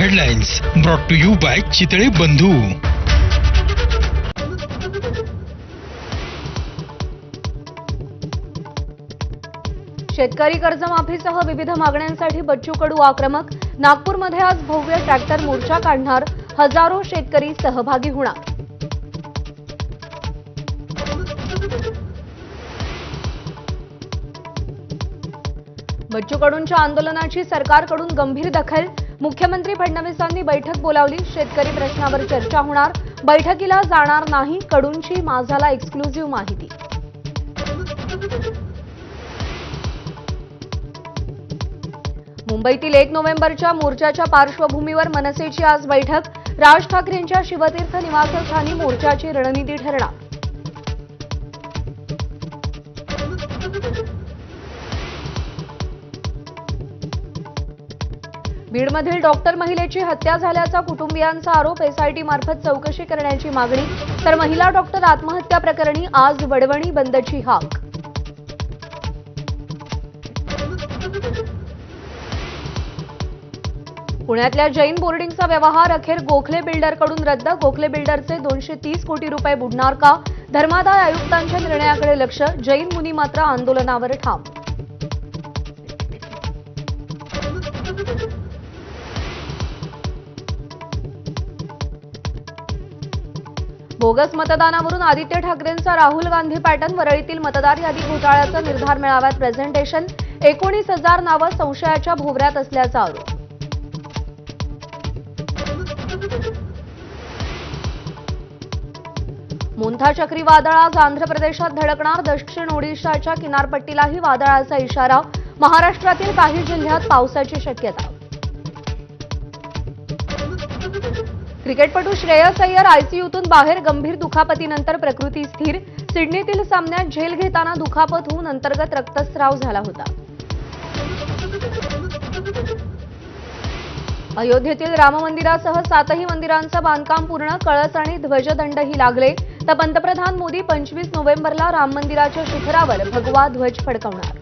Headlines brought to you by Chitale Bandhu. शेतकरी कर्जमाफीसह विविध मागण्यांसाठी बच्चू कडू आक्रमक। नागपूरमध्ये आज भव्य ट्रॅक्टर मोर्चा काढणार, हजारो शेतकरी सहभागी होणार। बच्चू कडूंच्या आंदोलनाची सरकारकडून गंभीर दखल। मुख्यमंत्री फडणवीसांनी बैठक बोलावली, शेतकरी प्रश्नावर चर्चा होणार। बैठकीला जाणार नाही कडूंची माझाला एक्सक्लुझिव्ह माहिती। मुंबईतील 1 नोव्हेंबरच्या मोर्चाच्या पार्श्वभूमीवर मनसेची आज बैठक। राज ठाकरेंच्या शिवतीर्थ निवासस्थानी मोर्चाची रणनीती ठरणार। बीडमधील डॉक्टर महिलेची हत्या झाल्याचा कुटुंबियांचा आरोप। एसआयटी मार्फत चौकशी करण्याची मागणी, तर महिला डॉक्टर आत्महत्या प्रकरणी आज वडवणी बंदची हाक। पुण्यातल्या जैन बोर्डिंगचा व्यवहार अखेर गोखले बिल्डरकडून रद्द। गोखले बिल्डरचे 230 कोटी रुपये बुडणार का? धर्मादाय आयुक्तांच्या निर्णयाकडे लक्ष। जैन मुनी मात्र आंदोलनावर ठाम। बोगस मतदानावरून आदित्य ठाकरेंचा राहुल गांधी पॅटर्न। वरळीतील मतदार यादी घोटाळ्याचं निर्धार मेळाव्यात प्रेझेंटेशन। 19,000 नावं संशयाच्या भोवऱ्यात असल्याचा आरोप। मोंथा चक्रीवादळ आज आंध्र प्रदेशात धडकणार। दक्षिण ओडिशाच्या किनारपट्टीलाही वादळाचा इशारा। महाराष्ट्रातील काही जिल्ह्यात पावसाची शक्यता। क्रिकेटपटू श्रेयस अय्यर आयसीयूतून बाहेर, गंभीर दुखापतीनंतर प्रकृती स्थिर। सिडनीतील सामन्यात झेल घेताना दुखापत होऊन अंतर्गत रक्तस्राव झाला होता। अयोध्येतील राम मंदिरासह 7ही मंदिरांचं बांधकाम पूर्ण। कळस आणि ध्वजदंडही लागले, तर पंतप्रधान मोदी 25 नोव्हेंबरला राम मंदिराच्या शिखरावर भगवा ध्वज फडकवणार।